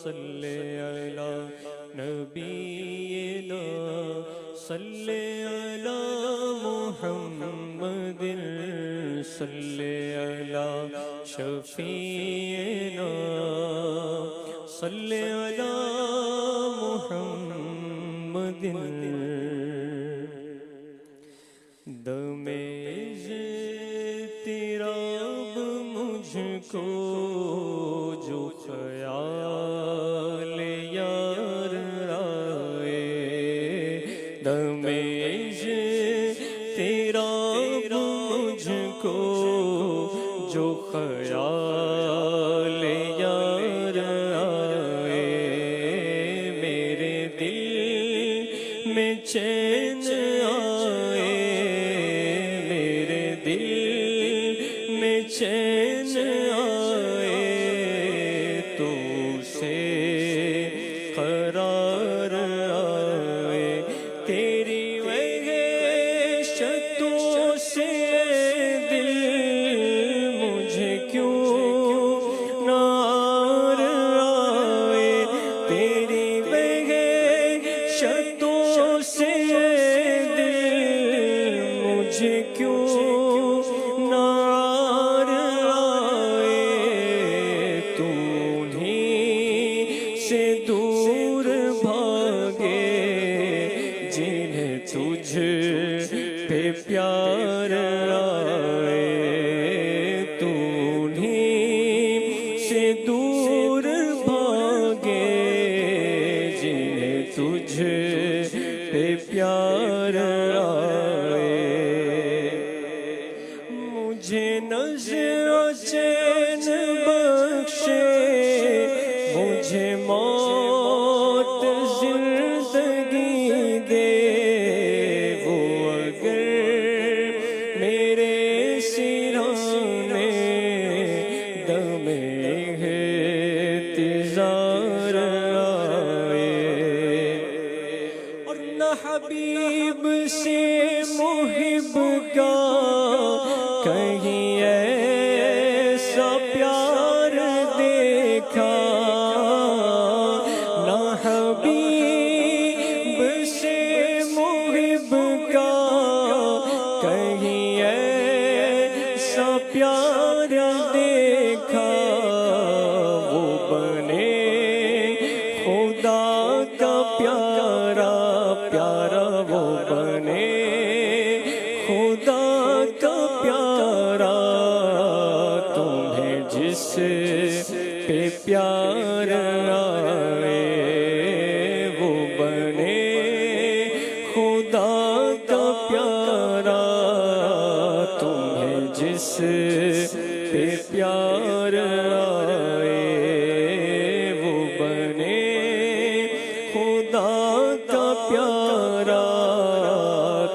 صلی علی نبینا صلی علی محمد صلی علی شفیعنا صلی علی محمد دم اضطراب مجھ کو جو خیال یار آئے دم اضطراب مجھ کو جو خیال یار آئے میرے دل میں چین آئے میرے دل میں چین آئے تو سے قرار آئے تیری وحشتوں سے دل مجھے کیوں نار آئے تیری وحشتوں سے دل مجھے کیوں نار آئے تو انہیں سے دور بھاگے جنہیں تجھ پہ پیار آئے تو انہیں سے دور بھاگے جنہیں تجھ پہ پیار آئے مجھے نظر چین بخشے مجھے موت زندگی دے وہ اگر میرے سرانے دم احتضار آئے اور نہ حبیب سے محب کا کہیں ایسا پیار دیکھا نہ حبیب سے محب کا کہیں ایسا پیار دیکھا وہ بنے خدا کا پیارا پیارا وہ بنے خدا کا پیارا تمہیں جس پہ پیار آئے وہ بنے خدا کا پیارا تمہیں جس پہ پیار آئے وہ بنے خدا کا پیارا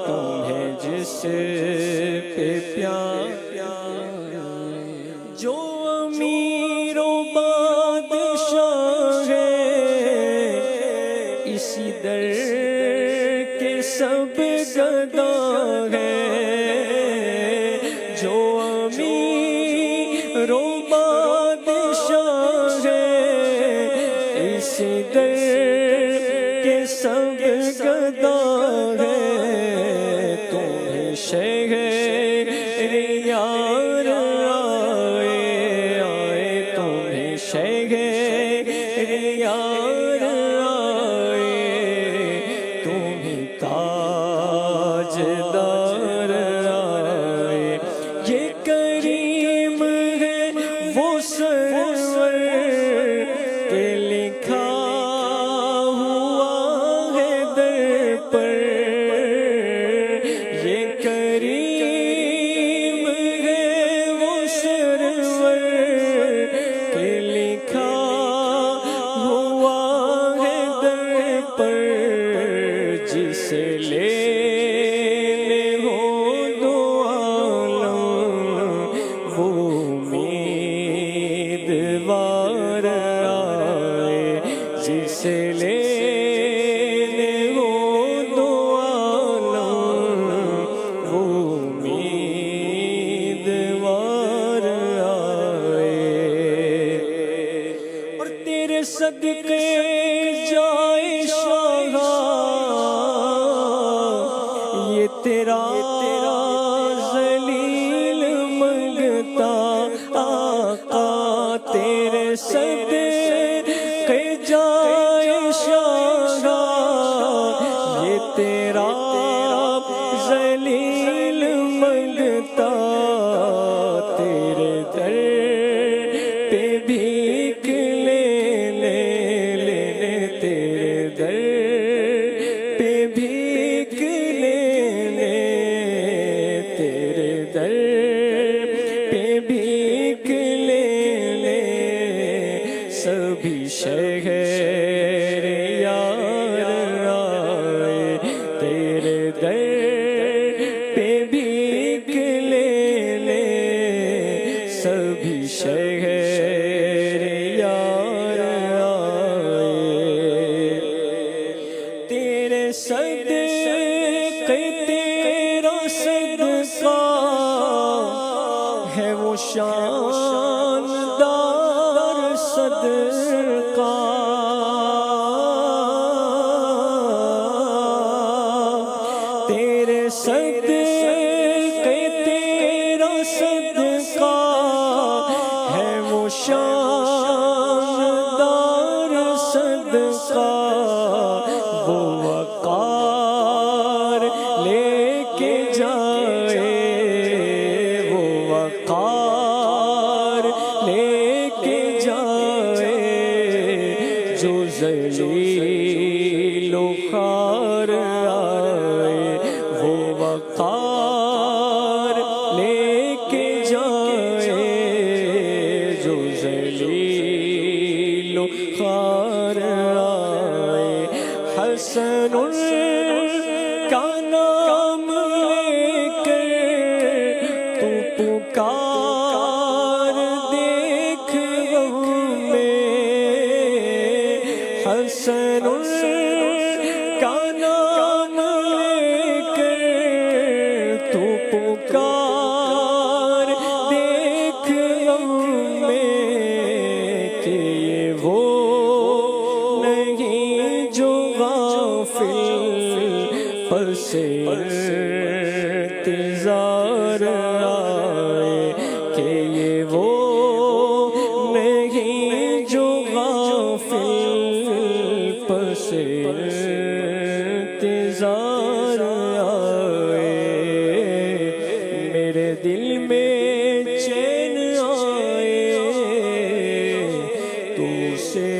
تمہیں جس پہ پیار جو امیر و بادشاہ ہے اسی در کے سب گدا ہے جو امیر و بادشاہ ہے اسی در کے سب گدا ہے تمہیں شہر یار آئے آئے تمہیں شہر یار آئے تمہیں تاجدار آئے یہ کریم ہے وہ سرور کہ لکھا ہوا ہے در پر یہ کریم ہے وہ سرور کہ لکھا ہوا صدقے جائے شاہ یہ تیرا ذلیل منگتا آقا تیرے صدقے جائے شاہ یہ تیرا ذلیل منگتا تیرے در پہ بھیک لینے تیرے در پہ بھیک لینے تیرے در پہ بھیک لینے سبھی شہر یار آئے تیرے در پہ بھیک لینے سبھی شہر یار آئے تیرے صدقے تیرا صدقہ ہے وہ شاندار صدقہ تیرے صدقے تیرا صدقہ ہے وہ شاندار صدقہ وہ وقار لے کے جائے وہ وقار لے کے جائے جو ذلیل و خوار آئے وہ وقار لے کے جائے جو ذلیل و خوار آئے حسن کا نام لے کر تو پکار دیکھ میں حسن کا نام لے کر تو پکار دیکھ میں کہ یہ وہ نہیں جو غافل پر سے انتظار آئے کہ یہ وہ نہیں جو غافل پر سے انتظار آئے میرے دل میں چین آئے تو سے